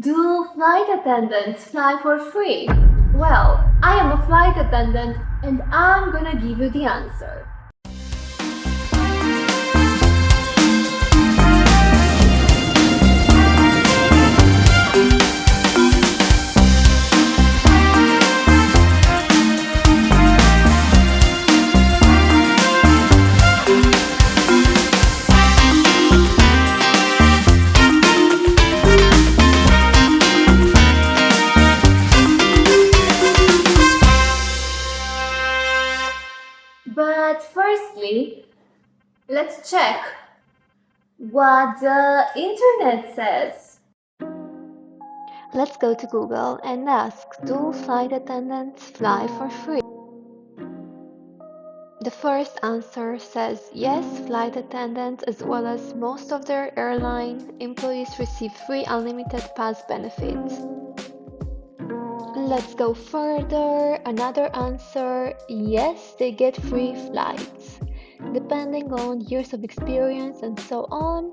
Do flight attendants fly for free? Well, I am a flight attendant and I'm gonna give you the answer. But firstly, let's check what the internet says. Let's go to Google and ask, do flight attendants fly for free? The first answer says yes, flight attendants as well as most of their airline employees receive free unlimited pass benefits. Let's go further. Another answer, yes, they get free flights, depending on years of experience and so on.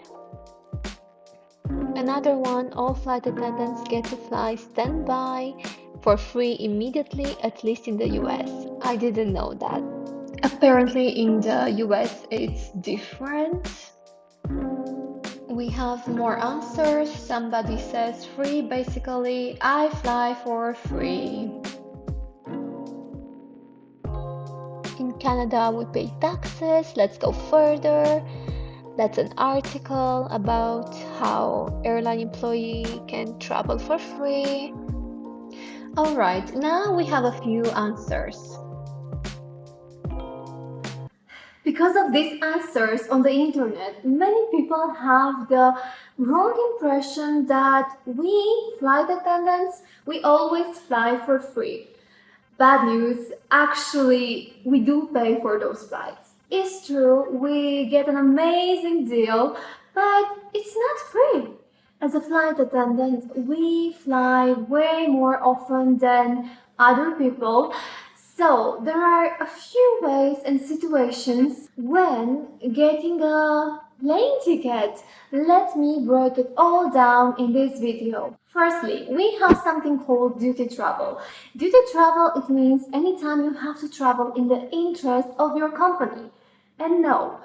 Another one, all flight attendants get to fly standby for free immediately, at least in the US. I didn't know that. Apparently in the US it's different. We have more answers. Somebody says free, basically I fly for free. In Canada we pay taxes. Let's go further. That's an article about how airline employee can travel for free. Alright, now we have a few answers. Because of these answers on the internet, many people have the wrong impression that we, flight attendants, we always fly for free. Bad news, actually, we do pay for those flights. It's true, we get an amazing deal, but it's not free. As a flight attendant, we fly way more often than other people. So, there are a few ways and situations when getting a plane ticket. Let me break it all down in this video. Firstly, we have something called duty travel. Duty travel, it means anytime you have to travel in the interest of your company. And no,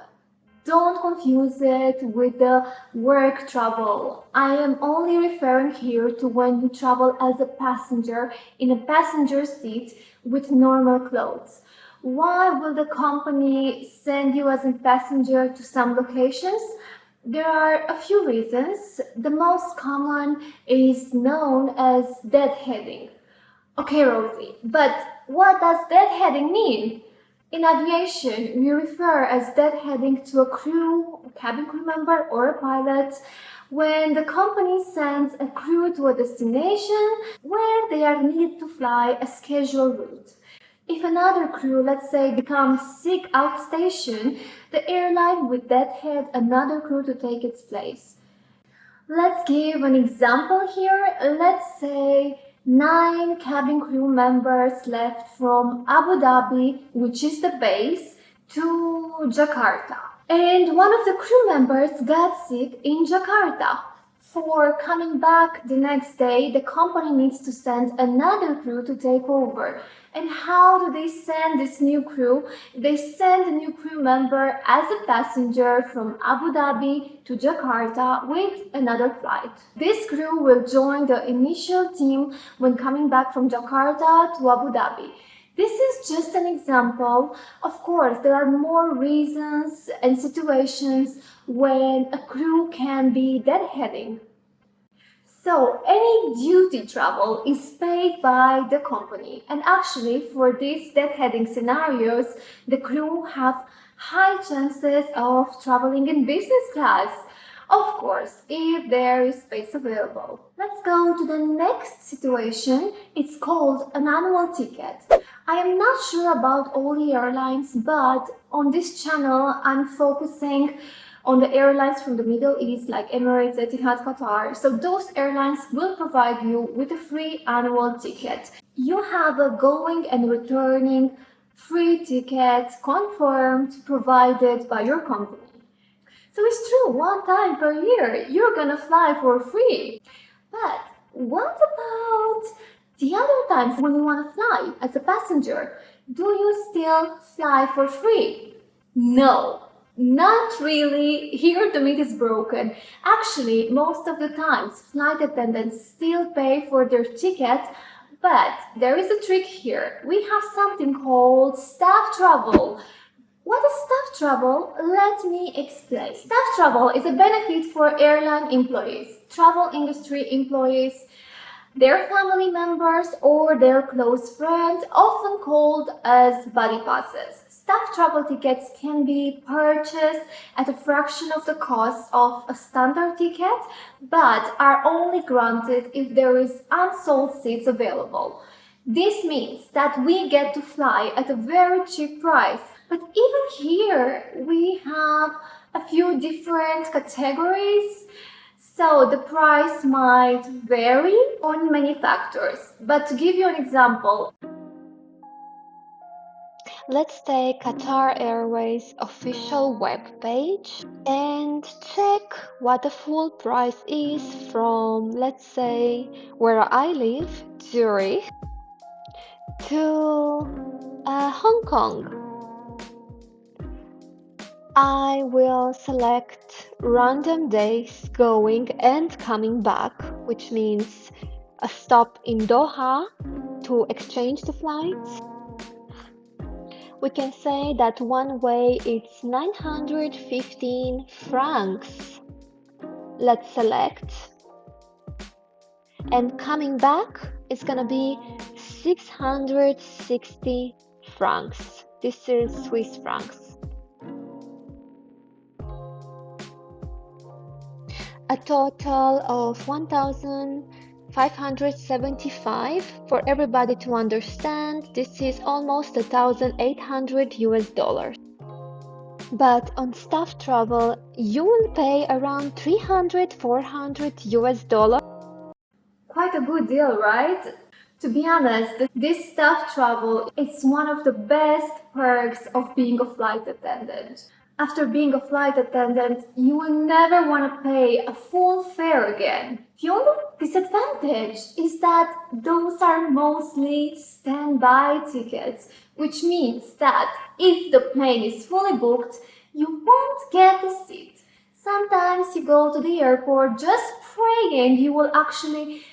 don't confuse it with the work travel. I am only referring here to when you travel as a passenger in a passenger seat with normal clothes. Why will the company send you as a passenger to some locations? There are a few reasons. The most common is known as deadheading. Okay, Rosie, but what does deadheading mean? In aviation, we refer as deadheading to a crew, a cabin crew member, or a pilot when the company sends a crew to a destination where they are needed to fly a scheduled route. If another crew, let's say, becomes sick outstation, the airline would deadhead another crew to take its place. Let's give an example here. Let's say 9 cabin crew members left from Abu Dhabi, which is the base, to Jakarta. And one of the crew members got sick in Jakarta. For coming back the next day, the company needs to send another crew to take over. And how do they send this new crew? They send a new crew member as a passenger from Abu Dhabi to Jakarta with another flight. This crew will join the initial team when coming back from Jakarta to Abu Dhabi. This is just an example. Of course, there are more reasons and situations when a crew can be deadheading. So, any duty travel is paid by the company, and actually for these deadheading scenarios, the crew have high chances of traveling in business class. Of course, if there is space available. Let's go to the next situation. It's called an annual ticket. I am not sure about all the airlines, but on this channel I'm focusing on the airlines from the Middle East like Emirates, Etihad, Qatar. So those airlines will provide you with a free annual ticket. You have a going and returning free ticket confirmed, provided by your company. So it's true, one time per year you're gonna fly for free. But What about the other times when you want to fly as a passenger? Do you still fly for free? No, not really. Here the myth is broken. Actually, most of the times, flight attendants still pay for their tickets, but there is a trick here. We have something called staff travel. What is staff travel? Let me explain. Staff travel is a benefit for airline employees, travel industry employees, their family members, or their close friends, often called as buddy passes. Staff travel tickets can be purchased at a fraction of the cost of a standard ticket, but are only granted if there is unsold seats available. This means that we get to fly at a very cheap price. But even here, we have a few different categories. So the price might vary on many factors. But to give you an example, Let's take Qatar Airways official web page and check what the full price is from, let's say, where I live, Zurich, to Hong Kong. I will select random days going and coming back, which means a stop in Doha to exchange the flights. We can say that one way it's 915 francs. Let's select. And coming back is gonna be 660 francs. This is Swiss francs. A total of 1,575. For everybody to understand, this is almost 1,800 US dollars. But on staff travel, you will pay around 300, 400 US dollars. quite a good deal, right? To be honest, this staff travel is one of the best perks of being a flight attendant. After being a flight attendant, you will never want to pay a full fare again. The only disadvantage is that those are mostly standby tickets, which means that if the plane is fully booked, you won't get a seat. Sometimes you go to the airport just praying you will actually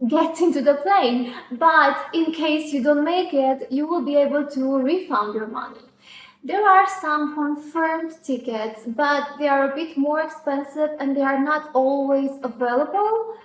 get into the plane, but in case you don't make it, you will be able to refund your money. There are some confirmed tickets, but they are a bit more expensive and they are not always available.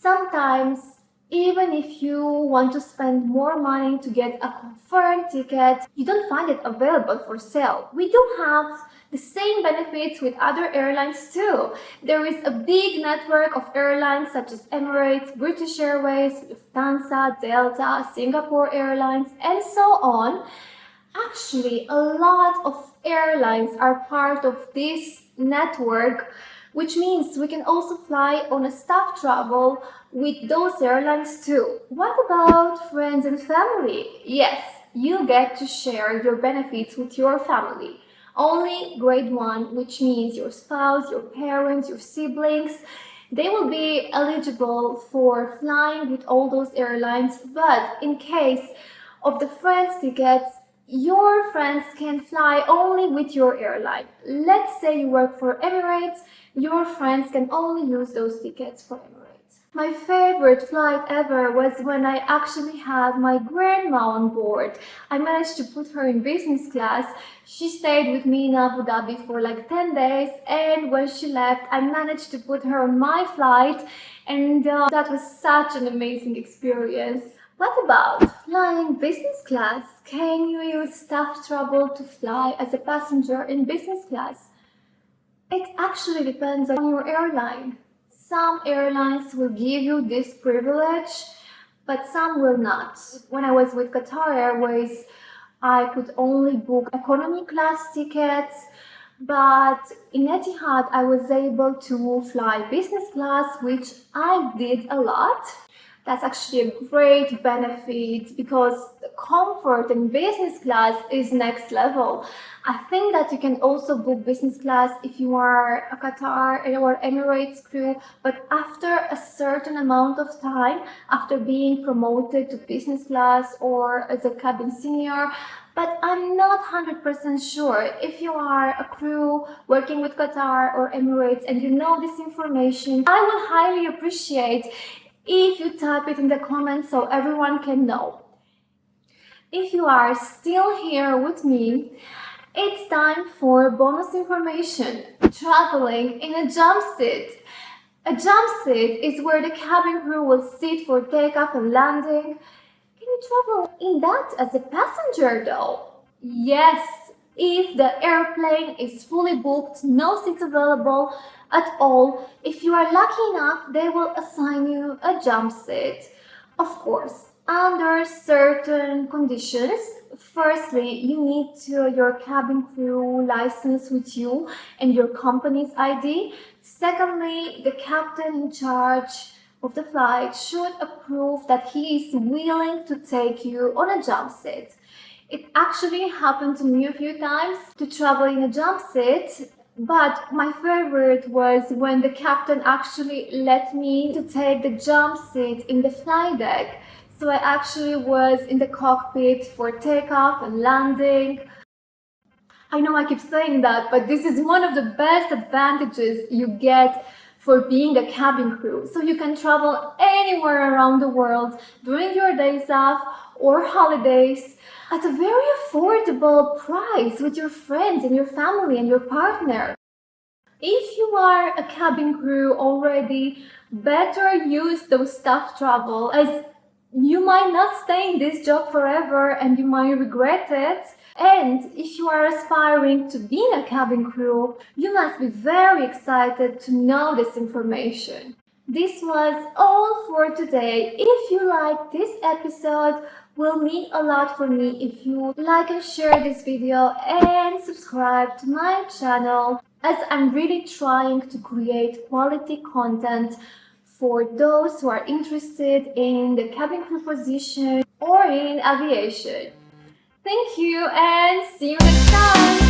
Sometimes, even if you want to spend more money to get a confirmed ticket, you don't find it available for sale. We do have the same benefits with other airlines too. There is a big network of airlines such as Emirates, British Airways, Lufthansa, Delta, Singapore Airlines, and so on. Actually, a lot of airlines are part of this network, which means we can also fly on a staff travel with those airlines too. What about friends and family? Yes, you get to share your benefits with your family. Only grade 1, which means your spouse, your parents, your siblings, they will be eligible for flying with all those airlines, but in case of the friends tickets, your friends can fly only with your airline. Let's say you work for Emirates, your friends can only use those tickets for Emirates. My favorite flight ever was when I actually had my grandma on board. I managed to put her in business class. She stayed with me in Abu Dhabi for like 10 days, and when she left, I managed to put her on my flight, and that was such an amazing experience. What about flying business class? Can you use staff travel to fly as a passenger in business class? It actually depends on your airline. Some airlines will give you this privilege, but some will not. When I was with Qatar Airways, I could only book economy class tickets, but in Etihad, I was able to fly business class, which I did a lot. That's actually a great benefit because the comfort in business class is next level. I think that you can also book business class if you are a Qatar or Emirates crew, but after a certain amount of time, after being promoted to business class or as a cabin senior. But I'm not 100% sure. If you are a crew working with Qatar or Emirates and you know this information, I will highly appreciate if you type it in the comments so everyone can know. If you are still here with me, it's time for bonus information. Traveling in a jumpsuit. A jumpsuit is where the cabin crew will sit for takeoff and landing. Can you travel in that as a passenger though? Yes, if the airplane is fully booked, no seats available at all, if you are lucky enough, they will assign you a jump seat. Of course, under certain conditions. Firstly, you need your cabin crew license with you and your company's ID. Secondly, the captain in charge of the flight should approve that he is willing to take you on a jump seat. It actually happened to me a few times to travel in a jump seat, but my favorite was when the captain actually let me to take the jump seat in the flight deck. So I actually was in the cockpit for takeoff and landing. I know I keep saying that, but this is one of the best advantages you get for being a cabin crew. So you can travel anywhere around the world during your days off or holidays at a very affordable price with your friends and your family and your partner. If you are a cabin crew already, better use those staff travel as you might not stay in this job forever and you might regret it. And if you are aspiring to being a cabin crew, you must be very excited to know this information. This was all for today. If you like this episode, will mean a lot for me if you like and share this video and subscribe to my channel, as I'm really trying to create quality content for those who are interested in the cabin crew position or in aviation. Thank you and see you next time!